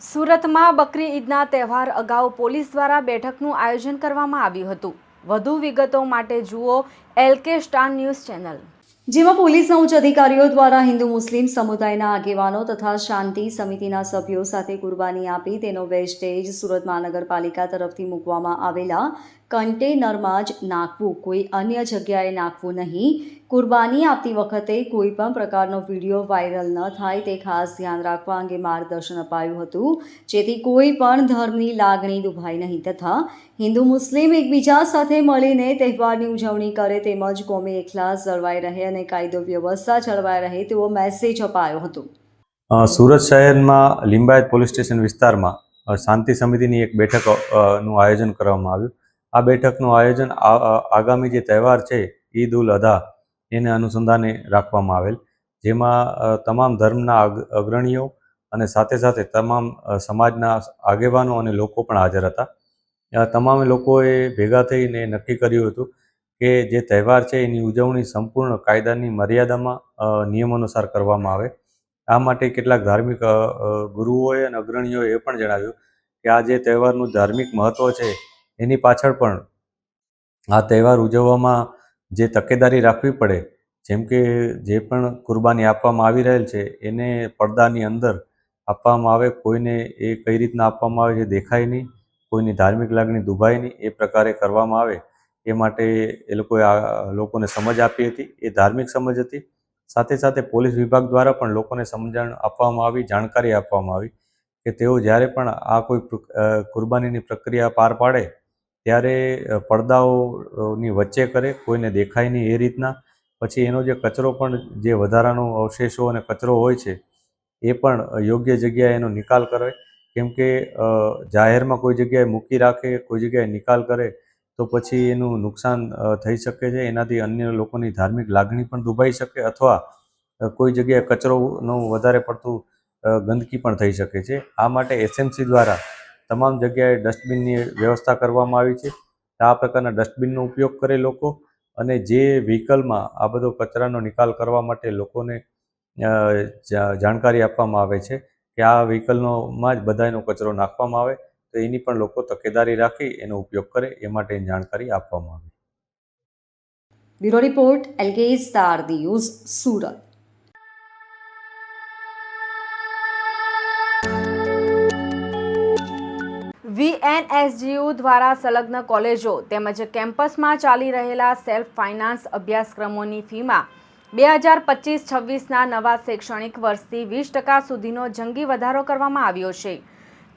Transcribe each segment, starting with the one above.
સુરતમાં બકરી ઈદના તહેવાર અગાઉ પોલીસ દ્વારા બેઠકનું આયોજન કરવામાં આવ્યું હતું। વધુ વિગતો માટે જુઓ LK સ્ટાર ન્યૂઝ ચેનલ। જેમાં પોલીસના ઉચ્ચ અધિકારીઓ દ્વારા હિન્દુ મુસ્લિમ સમુદાયના આગેવાનો તથા શાંતિ સમિતિના સભ્યો સાથે કુરબાની આપી તેનો વેસ્ટેજ સુરત મહાનગરપાલિકા તરફથી મૂકવામાં આવેલા કન્ટેનરમાં જ નાખવું, કોઈ અન્ય જગ્યાએ નાખવું નહીં। કુરબાની આપતી વખતે કોઈ પણ પ્રકારનો વિડીયો વાયરલ ન થાય તે ખાસ ધ્યાન રાખવા અંગે માર્ગદર્શન અપાયું હતું, જેથી કોઈ પણ ધર્મની લાગણી દુભાય નહીં તથા હિન્દુ મુસ્લિમ એકબીજા સાથે મળીને તહેવારની ઉજવણી કરે તેમજ કોમી એકલાસ જળવાઈ રહે અને કાયદો વ્યવસ્થા જળવાઈ રહે તેવો મેસેજ અપાયો હતો। સુરત શહેરમાં લિંબાયત પોલીસ સ્ટેશન વિસ્તારમાં શાંતિ સમિતિની એક બેઠકનું આયોજન કરવામાં આવ્યું। આ બેઠકનું આયોજન આગામી જે તહેવાર છે ઈદ ઉલ અધા એને અનુસંધાને રાખવામાં આવેલ, જેમાં તમામ ધર્મના અગ્રણીઓ અને સાથે સાથે તમામ સમાજના આગેવાનો અને લોકો પણ હાજર હતા। તમામ લોકોએ ભેગા થઈને નક્કી કર્યું હતું કે જે તહેવાર છે એની ઉજવણી સંપૂર્ણ કાયદાની મર્યાદામાં નિયમાનુસાર કરવામાં આવે। આ માટે કેટલાક ધાર્મિક ગુરુઓએ અને અગ્રણીઓએ એ પણ જણાવ્યું કે આ જે તહેવારનું ધાર્મિક મહત્ત્વ છે એની પાછળ પણ આ તહેવાર ઉજવવામાં જે તકેદારી રાખવી પડે, જેમ કે જે પણ કુરબાની આપવામાં આવી રહેલ છે એને પડદાની અંદર આપવામાં આવે, કોઈને એ કઈ રીતના આપવામાં આવે જે દેખાય નહીં, કોઈની ધાર્મિક લાગણી દુભાય નહીં, એ પ્રકારે કરવામાં આવે એ માટે એ લોકોએ લોકોને સમજ આપી હતી। એ ધાર્મિક સમજ હતી, સાથે સાથે પોલીસ વિભાગ દ્વારા પણ લોકોને સમજણ આપવામાં આવી, જાણકારી આપવામાં આવી કે તેઓ જ્યારે પણ આ કોઈ કુરબાનીની પ્રક્રિયા પાર પાડે ત્યારે પડદાઓની વચ્ચે કરે, કોઈને દેખાય નહીં એ રીતના। પછી એનો જે કચરો પણ જે વધારાનો અવશેષો અને કચરો હોય છે એ પણ યોગ્ય જગ્યાએ એનો નિકાલ કરે, કેમ કે જાહેરમાં કોઈ જગ્યાએ મૂકી રાખે, કોઈ જગ્યાએ નિકાલ કરે તો પછી એનું નુકસાન થઈ શકે છે। એનાથી અન્ય લોકોની ધાર્મિક લાગણી પણ દુભાઈ શકે અથવા કોઈ જગ્યાએ કચરોનું વધારે પડતું ગંદકી પણ થઈ શકે છે। આ માટે SMC દ્વારા તમામ જગ્યાએ ડસ્ટબિનની વ્યવસ્થા કરવામાં આવી છે। આ પ્રકારના ડસ્ટબિનનો ઉપયોગ કરે લોકો, અને જે વ્હીકલમાં આ બધો કચરાનો નિકાલ કરવા માટે લોકોને જાણકારી આપવામાં આવે છે કે આ વ્હીકલમાં જ બધાનો કચરો નાખવામાં આવે, તો એની પણ લોકો તકેદારી રાખી એનો ઉપયોગ કરે એ માટેની જાણકારી આપવામાં આવી। Bureau report LK star news Surat. VNSGU દ્વારા સંલગ્ન કોલેજો તેમજ કેમ્પસમાં ચાલી રહેલા સેલ્ફ ફાઇનાન્સ અભ્યાસક્રમોની ફીમાં 2025-26ના નવા શૈક્ષણિક વર્ષથી 20% સુધીનો જંગી વધારો કરવામાં આવ્યો છે।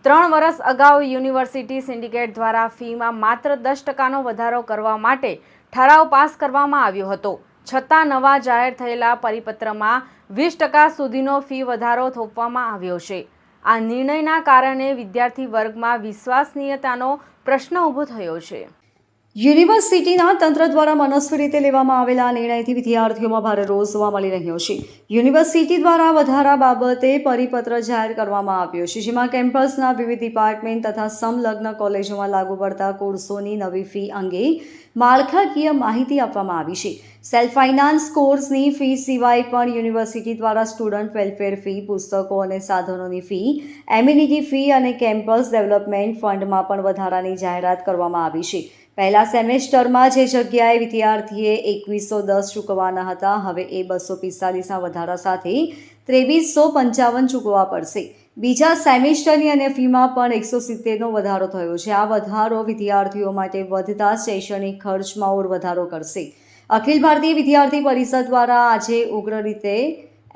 3 વર્ષ અગાઉ યુનિવર્સિટી સિન્ડિકેટ દ્વારા ફીમાં માત્ર 10%નો વધારો કરવા માટે ઠરાવ પાસ કરવામાં આવ્યો હતો, છતાં નવા જાહેર થયેલા પરિપત્રમાં 20% સુધીનો ફી વધારો થોપવામાં આવ્યો છે। આ નિર્ણયના કારણે વિદ્યાર્થી વર્ગમાં વિશ્વસનીયતાનો પ્રશ્ન ઊભો થયો છે। યુનિવર્સિટીના તંત્ર દ્વારા મનસ્વી રીતે લેવામાં આવેલા નિર્ણયથી વિદ્યાર્થીઓમાં ભારે રોષ જોવા મળી રહ્યો છે। યુનિવર્સિટી દ્વારા વધારા બાબતે પરિપત્ર જાહેર કરવામાં આવ્યો છે, જેમાં કેમ્પસના વિવિધ ડિપાર્ટમેન્ટ તથા સંલગ્ન કોલેજોમાં લાગુ પડતા કોર્સોની નવી ફી અંગે માળખાકીય માહિતી આપવામાં આવી છે। સેલ્ફ ફાઇનાન્સ કોર્સની ફી સિવાય પણ યુનિવર્સિટી દ્વારા સ્ટુડન્ટ વેલફેર ફી, પુસ્તકો અને સાધનોની ફી, એમ્યુનિટી ફી અને કેમ્પસ ડેવલપમેન્ટ ફંડમાં પણ વધારાની જાહેરાત કરવામાં આવી છે। પહેલા સેમેસ્ટરમાં જે જગ્યાએ વિદ્યાર્થીએ 2110 ચૂકવવાના હતા, હવે એ 245ના વધારા સાથે 2355 ચૂકવવા પડશે। બીજા સેમેસ્ટરની અન્ય ફીમાં પણ 170નો વધારો થયો છે। આ વધારો વિદ્યાર્થીઓ માટે વધતા શૈક્ષણિક ખર્ચમાં ઓર વધારો કરશે। અખિલ ભારતીય વિદ્યાર્થી પરિષદ દ્વારા આજે ઉગ્ર રીતે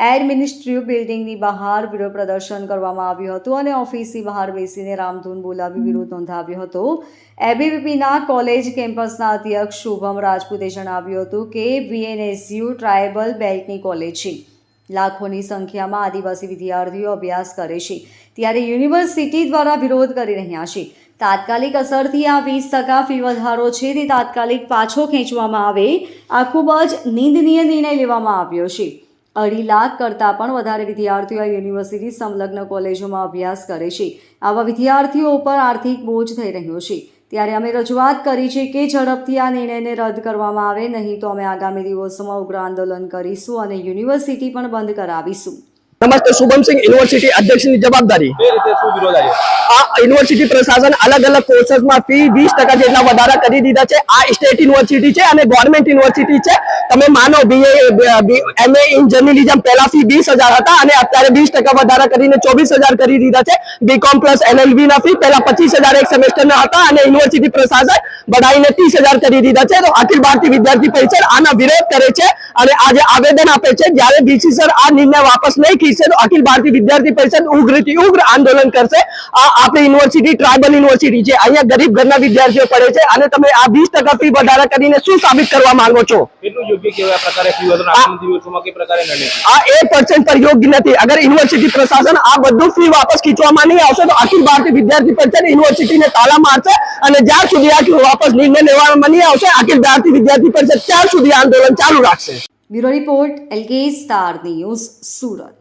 એડમિનિસ્ટ્રેટિવ બિલ્ડિંગની બહાર વિરોધ પ્રદર્શન કરવામાં આવ્યું હતું અને ઓફિસની બહાર બેસીને રામધૂન બોલાવી વિરોધ નોંધાવ્યો હતો। એબીવીપીના કોલેજ કેમ્પસના અધ્યક્ષ શુભમ રાજપૂતે જણાવ્યું હતું કે VNSU ટ્રાયબલ બેલ્ટની કોલેજ છે, લાખોની સંખ્યામાં આદિવાસી વિદ્યાર્થીઓ અભ્યાસ કરે છે, ત્યારે યુનિવર્સિટી દ્વારા વિરોધ કરી રહ્યા છે। તાત્કાલિક અસરથી આ 20% ફી વધારો છે તે તાત્કાલિક પાછો ખેંચવામાં આવે, આ ખૂબ જ નિંદનીય નિર્ણય લેવામાં આવ્યો છે। 2.5 લાખ કરતાં પણ વધારે વિદ્યાર્થીઓ યુનિવર્સિટી સંલગ્ન કોલેજોમાં અભ્યાસ કરે છે। આવા વિદ્યાર્થીઓ પર આર્થિક બોજ થઈ રહ્યો છે, ત્યારે અમે રજૂઆત કરી છે કે ઝડપથી આ નિર્ણયને રદ કરવામાં આવે, નહીં તો અમે આગામી દિવસોમાં ઉગ્ર આંદોલન કરીશું અને યુનિવર્સિટી પણ બંધ કરાવીશું। નમસ્તે. શુભમસિંહ, યુનિવર્સિટી અધ્યક્ષની જવાબદારી. એ રીતે શું વિરોધ આવ્યો? આ યુનિવર્સિટી પ્રશાસન અલગ અલગ કોર્सेसમાં ફી 20% જેટલા વધારા કરી દીધા છે. આ સ્ટેટ યુનિવર્સિટી છે અને ગવર્મેન્ટ યુનિવર્સિટી છે. તમે માનો MA ઇન જર્નલિઝમ પહેલા ફી 20,000 હતા અને અત્યારે 20% વધારા કરીને 24,000 કરી દીધા છે. BCom પ્લસ LLB ના ફી પહેલા 25,000 એક સેમેસ્ટરના હતા અને યુનિવર્સિટી પ્રશાસન बढ़ाઈને 30,000 કરી દીધા છે. તો અખિલ ભારતીય વિદ્યાર્થી પરિષદ આના વિરોધ કરે છે અને આજે આવેદન આપે છે. જ્યારે વીસી સર આ નિર્ણય વાપસ નહીં ખેંચશે તો અખિલ ભારતીય વિદ્યાર્થી પરિષદ ઉગ્રથી ઉગ્ર આંદોલન કરશે. આ આપણી યુનિવર્સિટી ટ્રાઇબલ યુનિવર્સિટી છે. અહીંયા ગરીબ ઘરના વિદ્યાર્થીઓ પડે છે અને તમે આ 20% ફી વધારા કરીને શું સાબિત કરવા માંગો છો? કેટલું યોગ્ય કેવાય આ પ્રકારે ફી વધારો આગામી દિવસોમાં કે પ્રકારે નિર્ણય? આ 1% પર યોગ્ય નથી. અગર યુનિવર્સિટી પ્રશાસન આ બધું ફી વાપસ ખીચવામાં નહીં આવશે તો અખિલ ભારતીય વિદ્યાર્થી પરિષદ યુનિવર્સિટીને તાળા મારશે અને જ્યાં સુધી આ વાપસ નિર્ણય લેવામાં નહીં આવશે અખિલ ભારતીય વિદ્યાર્થી પરિષદ ત્યાં સુધી આંદોલન ચાલુ રાખશે. Bureau report LK star news Surat.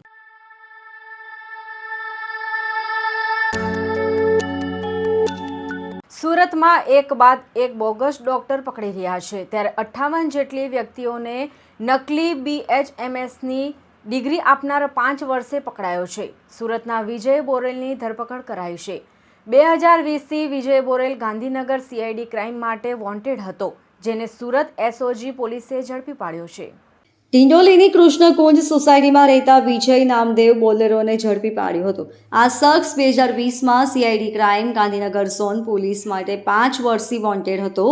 સુરતમાં એક બાદ એક બોગસ ડોક્ટર પકડી રહ્યા છે ત્યારે 58 જેટલી વ્યક્તિઓને નકલી BHMSની ડિગ્રી આપનાર 5 વર્ષે પકડાયો છે. સુરતના વિજય બોરેલની ધરપકડ કરાઈ છે. 2020થી વિજય બોરેલ ગાંધીનગર CID ક્રાઇમ માટે વોન્ટેડ હતો, જેને સુરત SOG પોલીસે ઝડપી પાડ્યો છે. ટિંડોલીની કૃષ્ણકુંજ સોસાયટીમાં રહેતા વિજય નામદેવ બોલેરોને ઝડપી પાડ્યો હતો. આ શખ્સ 2020માં CID crime Gandhinagar zone police માટે 5 વર્ષથી વોન્ટેડ હતો.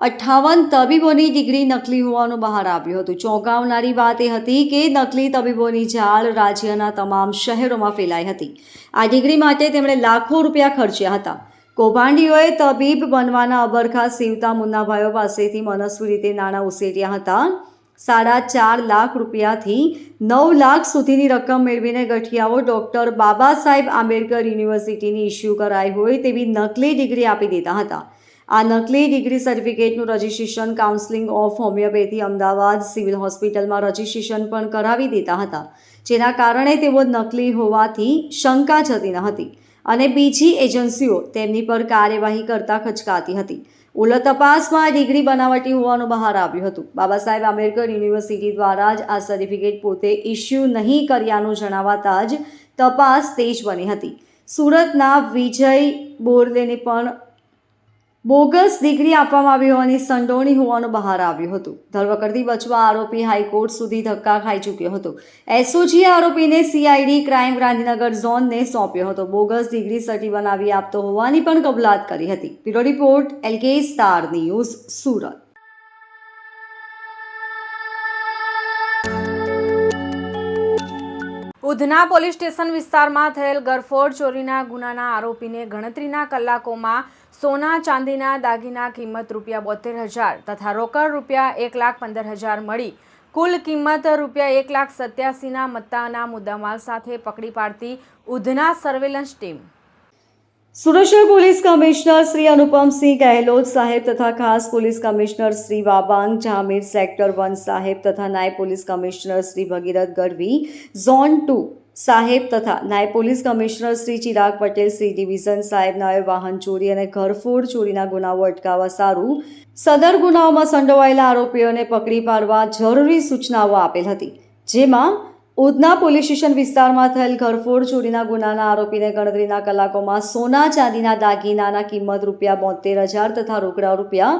58 તબીબોની ડિગ્રી નકલી હોવાનું બહાર આવ્યું હતું. ચોંકાવનારી વાત એ હતી કે નકલી તબીબોની જાળ રાજ્યના તમામ શહેરોમાં ફેલાઈ હતી. આ ડિગ્રી માટે તેમણે લાખો રૂપિયા ખર્ચ્યા હતા. કૌભાંડીઓએ તબીબ બનવાના અબરખા સીવતા મુન્નાભાઈઓ પાસેથી મનસ્વી રીતે નાણાં ઉછેર્યા હતા. 4.5 લાખ રૂપિયાથી 9 લાખ સુધીની રકમ મેળવીને ગઠિયાઓ ડૉક્ટર બાબા સાહેબ આંબેડકર યુનિવર્સિટીની ઇસ્યુ કરાઈ હોય તેવી નકલી ડિગ્રી આપી દેતા હતા. આ નકલી ડિગ્રી સર્ટિફિકેટનું registration counselling of homeopathy Ahmedabad civil હોસ્પિટલમાં રજિસ્ટ્રેશન પણ કરાવી દેતા હતા, જેના કારણે તેઓ નકલી હોવાથી શંકા જતી ન હતી અને બીજી એજન્સીઓ તેમની પર કાર્યવાહી કરતા ખચકાતી હતી. ઉલટ તપાસમાં આ ડિગ્રી બનાવટી હોવાનું બહાર આવ્યું હતું. બાબા સાહેબ આંબેડકર યુનિવર્સિટી દ્વારા જ આ સર્ટિફિકેટ પોતે ઇસ્યુ નહીં કર્યાનું જણાવાતા જ તપાસ તેજ બની હતી. સુરતના વિજય બોરલેને પણ બોગસ ડિગ્રી આપવામાં આવી હોવાની સંડોવણી હોવાનું બહાર આવ્યું હતું. ધરપકડથી બચવા આરોપી હાઈકોર્ટ સુધી ધક્કા ખાઈ ચૂક્યો હતો. SOG આરોપીને CID ક્રાઇમ ગાંધીનગર ઝોનને સોંપ્યો હતો. બોગસ ડિગ્રી સર્ટી બનાવી આપતો હોવાની પણ કબૂલાત કરી હતી. Bureau report LK star news Surat. Udhna police station વિસ્તારમાં થયેલ ગરફોડ ચોરીના ગુનાના આરોપીને ગણતરીના કલાકોમાં સોના ચાંદીના દાગીના કિંમત ₹72,000 તથા રોકડ ₹1,15,000 મળી કુલ કિંમત ₹1,87,000ના મત્તાના મુદ્દામાલ સાથે પકડી પાડતી ઉધના સર્વેલન્સ ટીમ. સુરત શહેર પોલીસ કમિશનર શ્રી અનુપમસિંહ ગહેલોત સાહેબ તથા ખાસ police commissioner Shri Wabang Jamir sector 1 સાહેબ તથા નાયબ police commissioner Shri Bhagirath Gadhvi zone 2 સાહેબ તથા નાયબ police commissioner Shri Chirag Patel Shri division સાહેબનાએ વાહન ચોરી અને ઘરફોડ ચોરીના ગુનાઓ અટકાવવા સારું સદર ગુનાઓમાં સંડોવાયેલા આરોપીઓને પકડી પાડવા જરૂરી સૂચનાઓ આપેલ હતી. જેમાં ઉધના પોલીસ સ્ટેશન વિસ્તારમાં થયેલ ઘરફોડ ચોરીના ગુનાના આરોપીને ગણતરીના કલાકોમાં સોના ચાંદીના દાગીનાના કિંમત ₹72,000 તથા રોકડા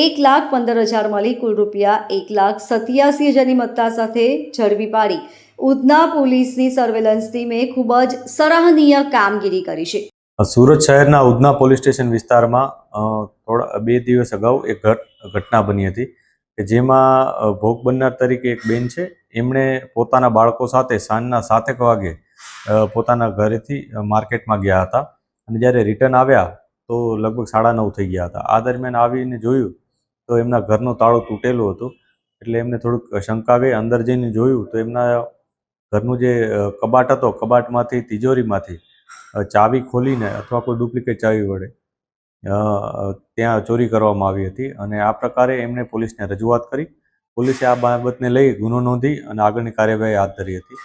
₹1,15,000 મળી કુલ ₹1,87,000ની મત્તા સાથે ઝડપી પાડી ઉધના પોલીસની સર્વેલન્સ ટીમે ખૂબ જ સરાહનીય કામગીરી કરી છે. સુરત શહેરના ઉધના પોલીસ સ્ટેશન વિસ્તારમાં થોડા 2 દિવસ અગાઉ એક ઘટના બની હતી કે જેમાં ભોગ બનનાર તરીકે એક બેન છે. એમણે પોતાના બાળકો સાથે સાંજના 7 વાગે પોતાના ઘરેથી માર્કેટમાં ગયા હતા અને જ્યારે રિટર્ન આવ્યા તો લગભગ 9:30 થઈ ગયા હતા. આ દરમિયાન આવીને જોયું તો એમના ઘરનું તાળું તૂટેલું હતું. એટલે એમને થોડુંક શંકા ગઈ. અંદર જઈને જોયું તો એમના ઘરનું જે કબાટ હતો, કબાટમાંથી તિજોરીમાંથી ચાવી ખોલીને અથવા કોઈ ડુપ્લિકેટ ચાવી વડે ત્યાં ચોરી કરવામાં આવી હતી અને આ પ્રકારે એમણે પોલીસને રજૂઆત કરી. પોલીસે આ બાબતને લઈ ગુનો નોંધી અને આગળની કાર્યવાહી હાથ ધરી હતી.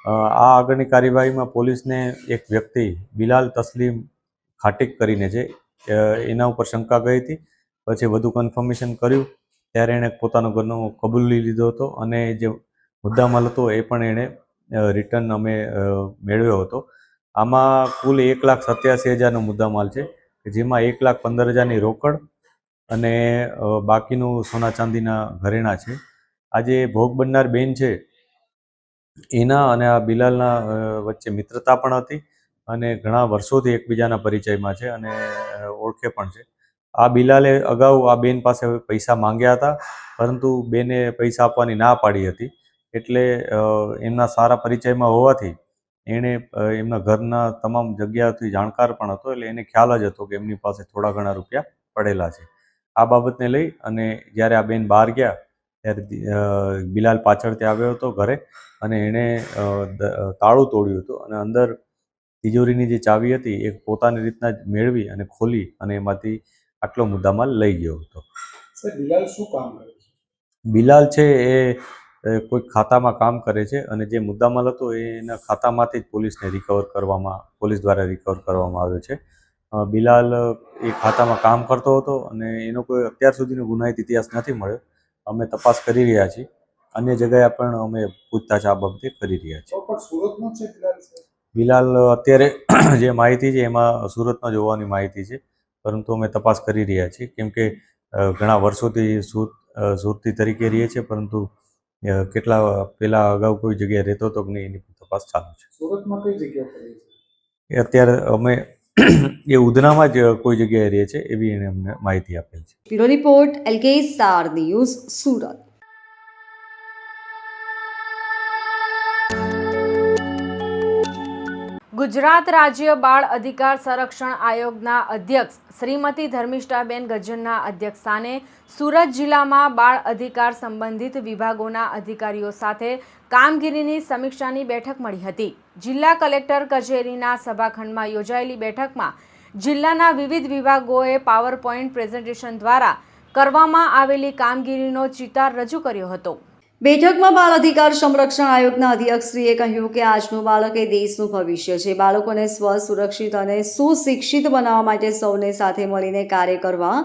આ આગળની કાર્યવાહીમાં પોલીસને એક વ્યક્તિ બિલાલ તસ્લીમ ખાટીક કરીને છે એના ઉપર શંકા ગઈ હતી. પછી વધુ કન્ફર્મેશન કર્યું ત્યારે એણે પોતાનો ગુનો કબૂલી લીધો હતો અને જે મુદ્દામાલ હતો એ પણ એણે રિટર્ન અમે મેળવ્યો હતો. આમાં કુલ 1,87,000નો મુદ્દામાલ છે, જેમાં 1,15,000ની રોકડ અને બાકીનું સોના ચાંદીના ઘરેણાં છે. આજે ભોગ બનનાર બેન છે એના અને આ બિલાલના વચ્ચે મિત્રતા પણ હતી અને ઘણા વર્ષોથી એકબીજાના પરિચયમાં છે અને ઓળખે પણ છે. આ બિલાલે અગાઉ આ બેન પાસે પૈસા માંગ્યા હતા, પરંતુ બેને પૈસા આપવાની ના પાડી હતી. એટલે એમના સારા પરિચયમાં હોવાથી એણે એમના ઘરના તમામ જગ્યાથી જાણકાર પણ હતો, એટલે એને ખ્યાલ જ હતો કે એમની પાસે થોડા ઘણા રૂપિયા પડેલા છે. આ બાબતને લઈ અને જ્યારે આ બેન બહાર ગયા ત્યારે બિલાલ પાછળથી આવ્યો હતો ઘરે અને એણે તાળું તોડ્યું હતું અને અંદર તિજોરીની જે ચાવી હતી એ પોતાની રીતના જ મેળવી અને ખોલી અને એમાંથી આટલો મુદ્દામાલ લઈ ગયો હતો. બિલાલ શું કામ કરે છે? બિલાલ છે એ કોઈ ખાતામાં કામ કરે છે અને જે મુદ્દામાલ હતો એના ખાતામાંથી જ પોલીસ દ્વારા રિકવર કરવામાં આવ્યો છે. બિલાલ એ ખાતામાં કામ કરતો હતો અને એનો કોઈ અત્યાર સુધીનો ગુનાહિત ઇતિહાસ નથી મળ્યો. અમે તપાસ કરી રહ્યા છીએ. અન્ય જગ્યાએ પણ અમે પૂછતાછ આ બાબતે કરી રહ્યા છીએ. પણ સુરતનો છે બિલાલ અત્યારે જે માહિતી છે એમાં સુરતનો જ હોવાની માહિતી છે, પરંતુ અમે તપાસ કરી રહ્યા છીએ, કેમ કે ઘણા વર્ષોથી સુરતી તરીકે રહીએ છીએ, પરંતુ કેટલા પહેલાં અગાઉ કોઈ જગ્યાએ રહેતો હતો કે નહીં એની તપાસ ચાલુ છે. સુરતમાં કઈ જગ્યા પર રહે છે? એ અત્યારે અમે એ ઉધનામાં જ કોઈ જગ્યાએ રહે છે એવી એને અમને માહિતી આપેલ છે. Bureau report LK star news Surat. Gujarat રાજ્ય બાળ અધિકાર સંરક્ષણ આયોગના અધ્યક્ષ શ્રીમતી ધર્મિષ્ઠાબેન ગજ્જરના અધ્યક્ષસ્થાને સુરત જિલ્લામાં બાળ અધિકાર સંબંધિત વિભાગોના અધિકારીઓ સાથે કામગીરીની સમીક્ષાની બેઠક મળી હતી. જિલ્લા કલેક્ટર કચેરીના સભાખંડમાં યોજાયેલી બેઠકમાં જિલ્લાના વિવિધ વિભાગોએ પાવરપોઈન્ટ પ્રેઝન્ટેશન દ્વારા કરવામાં આવેલી કામગીરીનો ચિતાર રજૂ કર્યો હતો. બેઠકમાં બાળ અધિકાર સંરક્ષણ આયોગના અધ્યક્ષશ્રીએ કહ્યું કે આજનું બાળક એ દેશનું ભવિષ્ય છે. બાળકોને સ્વ સુરક્ષિત અને સુશિક્ષિત બનાવવા માટે સૌને સાથે મળીને કાર્ય કરવા,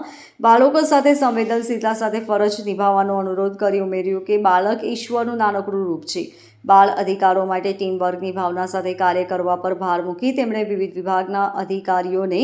બાળકો સાથે સંવેદનશીલતા સાથે ફરજ નિભાવવાનો અનુરોધ કરી ઉમેર્યું કે બાળક ઈશ્વરનું નાનકડું રૂપ છે. બાળ અધિકારો માટે ટીમવર્કની ભાવના સાથે કાર્ય કરવા પર ભાર મૂકી તેમણે વિવિધ વિભાગના અધિકારીઓને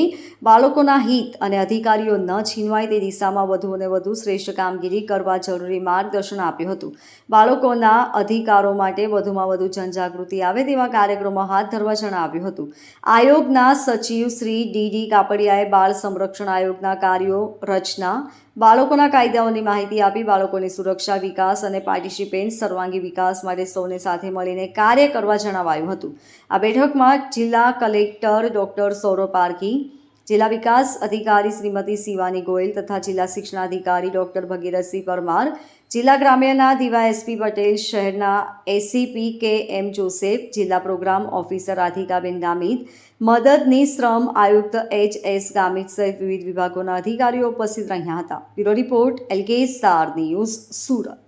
બાળકોના હિત અને અધિકારીઓ ન છીનવાય તે દિશામાં વધુ અને વધુ શ્રેષ્ઠ કામગીરી કરવા જરૂરી માર્ગદર્શન આપ્યું હતું. બાળકોના અધિકારો માટે વધુમાં વધુ જનજાગૃતિ આવે તેવા કાર્યક્રમો હાથ ધરવા જણાવ્યું હતું. આયોગના સચિવ શ્રી DD કાપડિયાએ બાળ સંરક્ષણ આયોગના કાર્યો, રચના, બાળકોના કાયદાઓની માહિતી આપી બાળકોની સુરક્ષા, વિકાસ અને પાર્ટિસિપેન્ટ સર્વાંગી વિકાસ માટે સૌને સાથે મળીને કાર્ય કરવા જણાવાયું હતું. આ બેઠકમાં જિલ્લા કલેક્ટર ડોક્ટર સૌરભ પારકી, જિલ્લા વિકાસ અધિકારી શ્રીમતી શિવાની ગોયલ તથા જિલ્લા શિક્ષણાધિકારી ડોક્ટર ભગીરથસિંહ પરમાર, જિલ્લા ગ્રામ્યના DYSP પટેલ, શહેરના ACP KM જોસેફ, જિલ્લા પ્રોગ્રામ ઓફિસર રાધિકાબેન ગામિત, મદદની શ્રમ આયુક્ત HS ગામિત સહિત વિવિધ વિભાગોના અધિકારીઓ ઉપસ્થિત રહ્યા હતા. Bureau report LK star news Surat.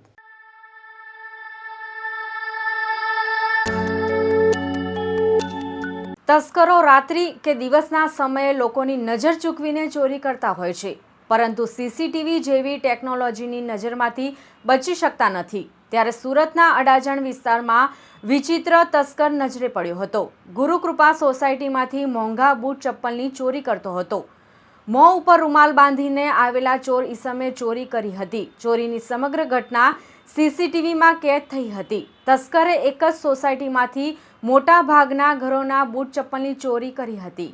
તસ્કરો રાત્રિ કે દિવસના સમયે લોકોની નજર ચૂકવીને ચોરી કરતા હોય છે, પરંતુ CCTV જેવી ટેકનોલોજીની નજરમાંથી બચી શકતા નથી. ત્યારે સુરતના અડાજણ વિસ્તારમાં વિચિત્ર તસ્કર નજરે પડ્યો હતો. ગુરુકૃપા સોસાયટીમાંથી મોંઘા બૂટ ચપ્પલની ચોરી કરતો હતો. મોં ઉપર રૂમાલ બાંધીને આવેલા ચોર ઈસમે ચોરી કરી હતી. ચોરીની સમગ્ર ઘટના CCTVમાં કેદ થઈ હતી. તસ્કરે એક જ સોસાયટીમાંથી મોટા ભાગના ઘરોના બૂટ ચપ્પલની ચોરી કરી હતી.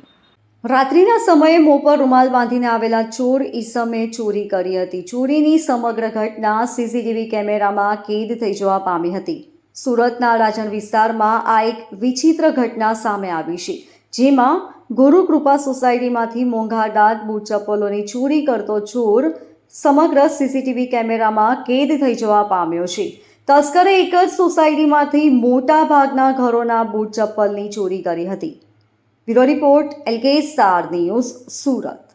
રાત્રિના સમયે મોં પર રૂમાલ બાંધીને આવેલા ચોર ઈસમે ચોરી કરી હતી. ચોરીની સમગ્ર ઘટના CCTV કેમેરામાં કેદ થઈ જવા પામી હતી. સુરતના અડાજણ વિસ્તારમાં આ એક વિચિત્ર ઘટના સામે આવી છે, જેમાં ગુરુકૃપા સોસાયટીમાંથી મોંઘા ડાર્ક બૂટ ચપ્પલોની ચોરી કરતો ચોર સમગ્ર CCTV કેમેરામાં કેદ થઈ જવા પામ્યો છે. તસ્કરે એક જ સોસાયટીમાંથી મોટા ભાગના ઘરોના બૂટ ચપ્પલની ચોરી કરી હતી. Bureau report LK star news Surat.